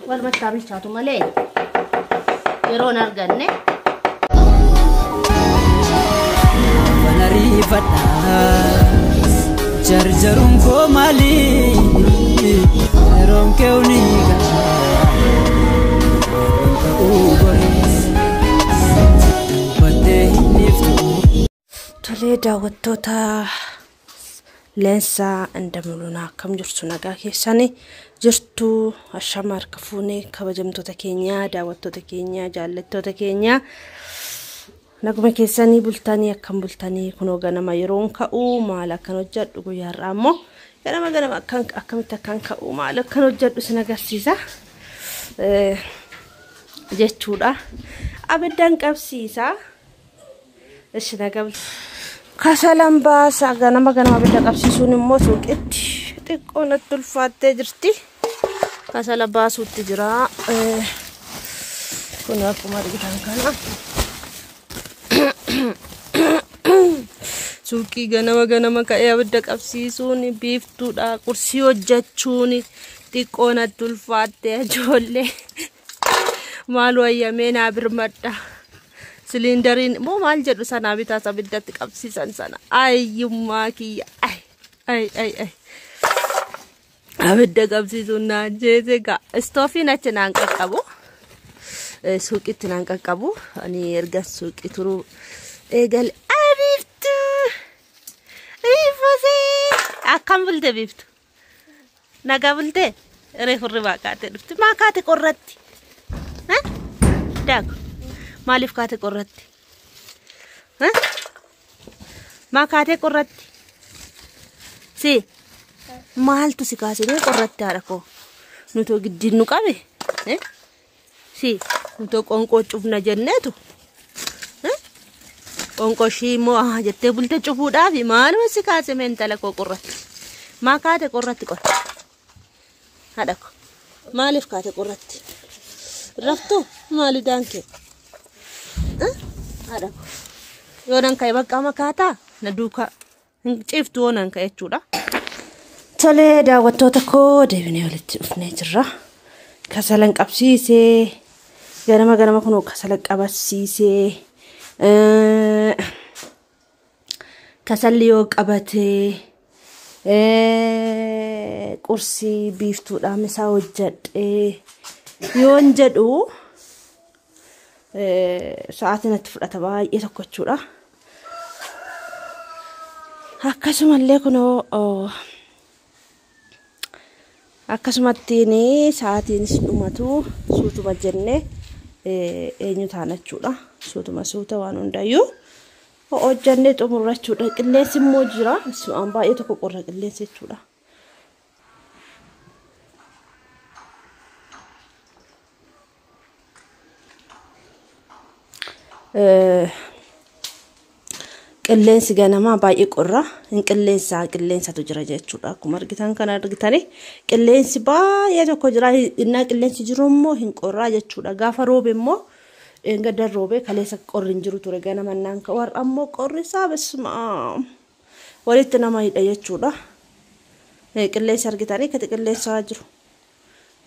والمتابل شاتو مالي يرون أرجعني ونريفتا جرجرون كومالي روم كونيكا تولي داوتوتا لنسا اندملونا كم جرسو نغا كيساني جرتو الشمار كفوني كبجمتو تكينيا داوتو تكينيا جالتو تكينيا نغم كيساني بلتاني كم بلتاني كنو غنما يرون كاو مالا كانو جد غيار امو غنما كان اكمتا كان كاو مالا كانو جد سنغاسيسا جتودا ابدان قبسيسا اش نغم كسلام باس غنما بدا قبسيسون مو سوقت تقونت الفات جرتي كسلام باس وتجرا كنا كما كان سوقي غنما كاي بدا قبسيسون بيفتودا كرسي وجچوني تقونت الفات جولي مالو يمينا برمدا سلندرين مو مال جدو سنة بيتا سبدا تقبسي سنة أيوما كي أي أبدا قبسي سنة جيزيكا استوفي ناچنا انكا كابو سوكي تنانكا كابو أني ارغا سوكي ترو ايغل أبيفتو ريفوزي أكام بلده بيفتو ناقا بلده ريفو الربا كاتي رفتو ما كاتي قررتي ها داكو مالف كاتي قررتي ها ما كاتي قررتي سي مالتو سيكاسي ني قررتي عركو نتو قدين نقابي سي نتو قنقو چوفنا جنتو قنقو شيمو جتة بلتا چوفو دافي مالو سيكاسي من تلكو قررتي ما كاتي قررتي قر هدكو مالف كاتي قررتي رفتو مالو دانكي ada yonan kai bakka makata na duka ciftu wonan kai chuda tole da wattota ko deebine walitti dhufne jirra kasalan qabsiise ganama kuno kasalan qabsiise kasalliyo qabate kursi biiftuudha misa hojjadhe yoon jedhu ساعتنا تفرقت باي يتوكچودا akkasumallee kuno akkasumattiini sa'aatiin dhumatu suutuma jenne eenyu taanachuudha suuta waan hundayyuu hojjanne xumurrachuudha qilleensi immoo jira su'aan baay'ee tokko qorra qilleensi jechuudha qilleensi ganama baay'ee qorra qilleensa tu jira jechuudha akkuma argitan kana argitani qilleensi baay'ee tokko jira inna qilleensi jiru immoo hin qorra jechuudha gaafa roobe immoo engadda roobe kaleessa qorrin jiru ture ganama naan ka war ammoo qorri saabisma walitti nama hidha jechuudha qilleensi argitani ka qilleensa jiru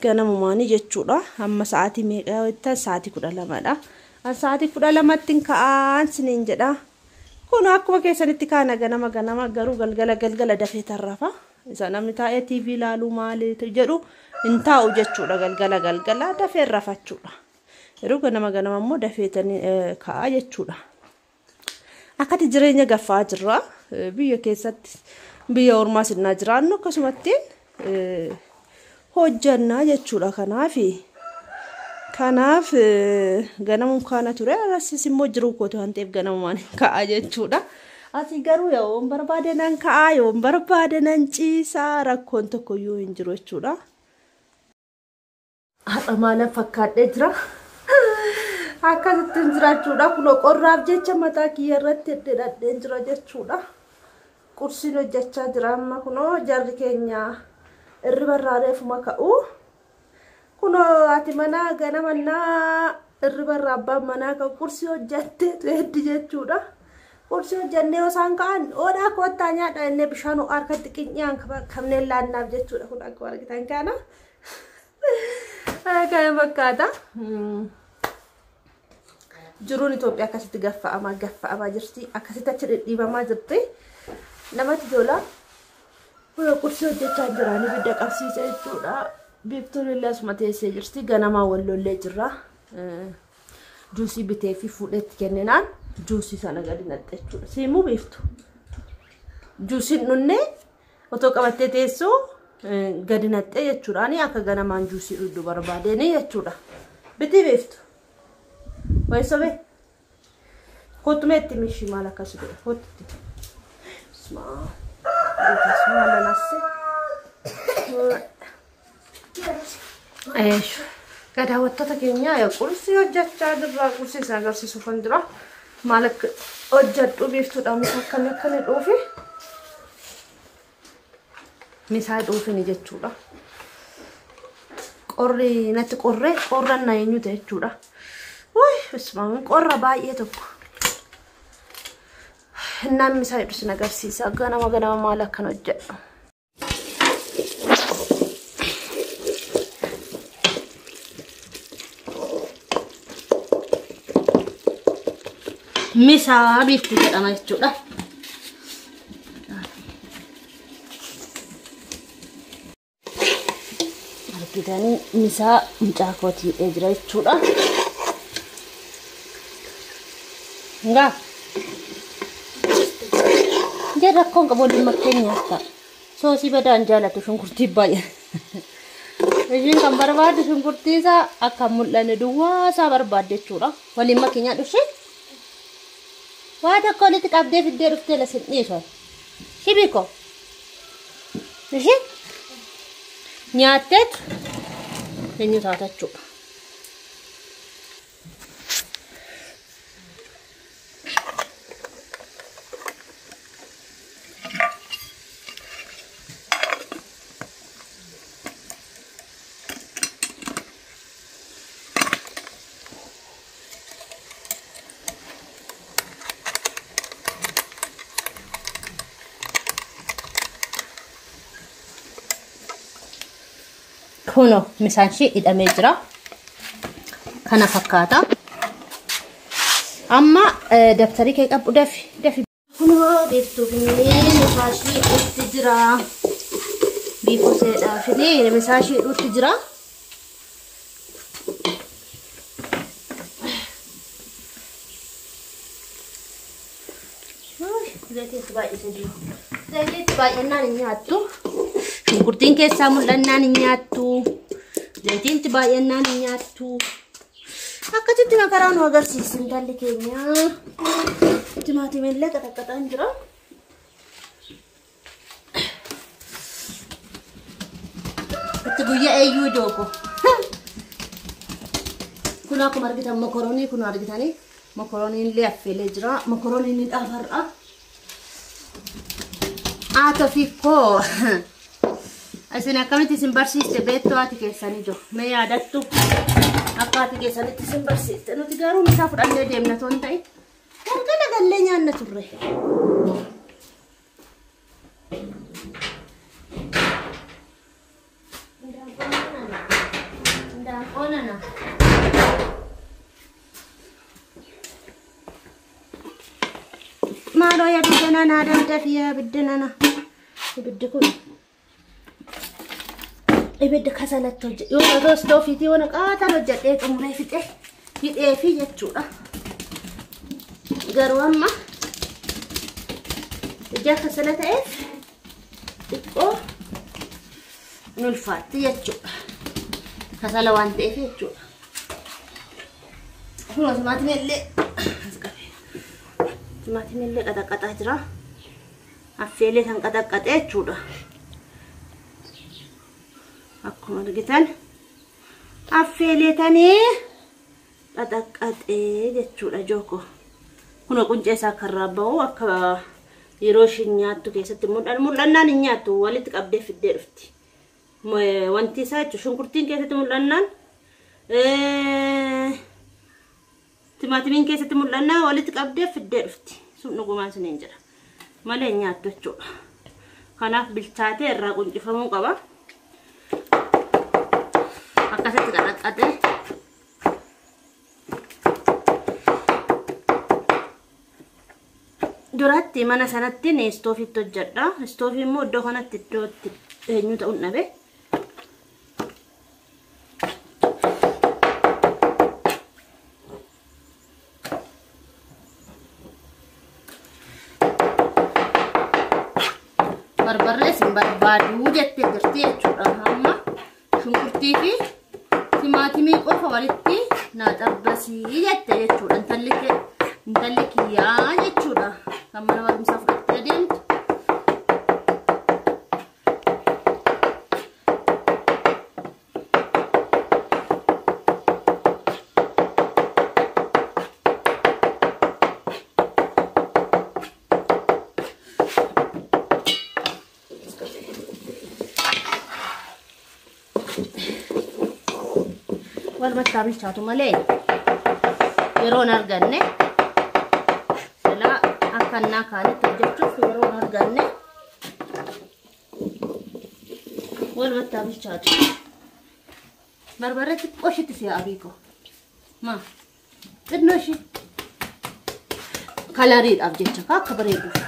ganama maani jechuudha amma sa'aatii meeqa wata sa'aatii 12 dha sa'aatii 12 tin ka'an sinin jedha kuno akkuma keessanitti kana ganama garu galgala dafee tarrafa isa namni taa'ee TV laalu maali jedhu intaa'u jechuudha galgala dafee rafachuudha yeroo ganama immoo dafeetanii ka'a jechuudha akkati jireenya gaffaa jirra biyya keessatti biyya ormaas innaa jiraannu akkasumatti hojjannaa jechuudha kanaaf ganamuun kana ture arassis immoo jiru ko to hanteef ganamumaan ka'a jechuudha asi garuu yoo barbaade nan ka'a yoo barbaade nan ciisa rakkoon tokko yoo hin jiru jechuudha haxa maala fakkaadhee jira akkasitti jirachuudha kuno qorraaf jecha mataa kiyyarratti deddeedheen jira jechuudha qursiin hojjechaa jira amma kuno jarri keenya irri barraareefuma ka'u kuno ati mana ganamannaa irri barraabaa mana ka kursi hojjatte heddi jechuudha qursi hojjannee osaan ka'an oodhaa koottaa nyaadha inni bishaan harkatti qinyaan kamnee laannaaf jechuudha kun akka argitan kana kana fakkaata jiruun Itoophiyaa akkasitti gaffa'amaa jirti akkasitti achi dhidhiibamaa jirti namatti tola qursi hojjechaa jiraan ibidda qabsiisa jechuudha biiftuun illee asuma teessee jirti ganamaa wallollee jirra juusii bitee fi fuudhetti kenninaan juusii sana gadi naqxe jechuudha siimuu biiftu juusiin dhunne otoo qabattee teessoo gadi naqxe jechuudha ani akka ganamaan juusii dhudhu barbaadeen jechuudha bitii biiftu waysobe kottumeetti mishi maal akkasi godhe kottutti Kada wattata keenya ya qursi hojjechaa jirra qursi isa agarsiisu kan jira maal akka hojjedhu biiftuudha misa akkana dhuufi misaa dhuufini jechuudha qorri natti qorran na eenyu ta'e jechuudha wuy bismaan qorra baay'ee tokko namni isaa jedhu sin agarsiisa ganama maal akkana hojjedhu misa biiftu jedhama jechuudha argitanii misa mucaa kootii jira jechuudha nga jara kon qaboli makkenya ta soosi badaan jaalatu shunkurtii baay'ee Ejin kan barbaadu shunkurtii isaa akka mul'anne duwwaa isaa barbaadde jechuudha waliin makkenya dhufe Wada kau lihat update video rufte la sini so. Sibiko. Nasi? Nyatet. Ini tata cuk. Kuno misaanshi hidhamee jira kana fakkaata amma daftarii kee qabu dafi kuno beektuu misaanshi itti jira biifuseedha fidee misaanshi itti jira Zaiti baay'inaan hin nyaattu Shunkurtiin keessaa mul'annaan hin nyaattu. Zaytiin baay'inaan hin nyaattu. Akkasitti makaraa nu agarsiisin intalli keenya. Timaatimii illee qaxaqaxaan jira. Itti guyyaa eeyyuu jooko. Kun akkuma argitan mokoroonii kun argitanii. Mokorooniin illee affeelee jira. Mokorooniin ni dhaafarra. Aato fikkoo. Asin akkamitti sin barsiiste beektuu ati keessanii jiru. Mee yaadattu akka ati keessanitti sin barsiiste. Nuti garuu misaa fudhannee deemna toon ta'e. Galgala gallee nyaanna turre. Ndaanqoonana. Maaloo yaa biddena naa dandafi yaa biddena. Ibiddi kun. Ibidda kasalatti hojjete yoo roostoo fiitii yoo naqaatan hojjetee xumuree fixe hidhee fi jechuudha. Garuu amma ija kasala ta'eef xiqqoo ulfaatti jechuudha. Kasala waan ta'eef jechuudha. Kun timaatimii illee qaxaqaxaa jira. Affeelee kan qaxaqaxee jechuudha. Akkuma argitan affeeletanii qaxaqaxee jechuudha jooko. Kun quncee isaa karraa bahu akka yeroo ishiin nyaattu keessatti mul'annaan hin nyaattu walitti qabdee fiddee dhufti. Wanti isaa jechuudha shunkurtiin keessatti mul'annaan timaatimiin keessatti mul'annaa walitti qabdee fiddee dhufti. sun dhugumaan siniin jira malee nyaattu jechuudha. Kanaaf bilchaatee irraa quncifamuu qaba. Akkasitti qaraxxatee duratti mana sanatti istoofiitti hojjedha. Istoofii immoo iddoo kanatti iddootti eenyu ta'uun dhabe. Barbarree sin barbaadu jettee jirti jechuudha. Amma shunkurtii fi timaatimii qofa walitti naa xabbasii jette jechuudha. Intalli kiyyaa jechuudha. Kan mana barumsaa fudhattee deemtu. Walumatti bilchaatu malee yeroon arganne silaa akkannaa kaanitti hojjechuuf yeroon arganne walumatti bilchaatu. Barbarree xiqqoo ishiitti si'a abiiko. Maa xinnoo ishii kalariidhaaf jecha akka bareeduuf.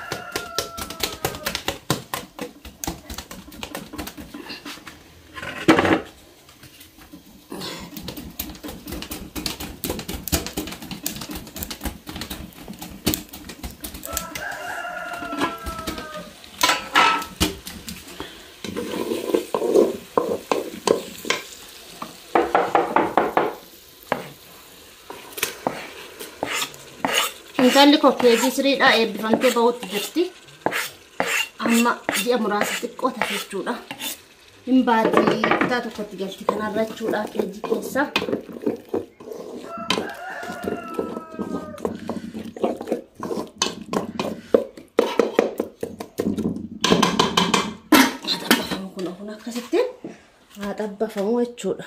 Intalli kokeejii siriidhaa eebbifamtee bahuutti jirti. Amma ji'a muraasa xiqqoo taate jechuudha. Hin baatii kutaa tokkotti galti kanarra jechuudha keejii keessa. Haa xabbafamu kun akkasitti haa xabbafamu jechuudha.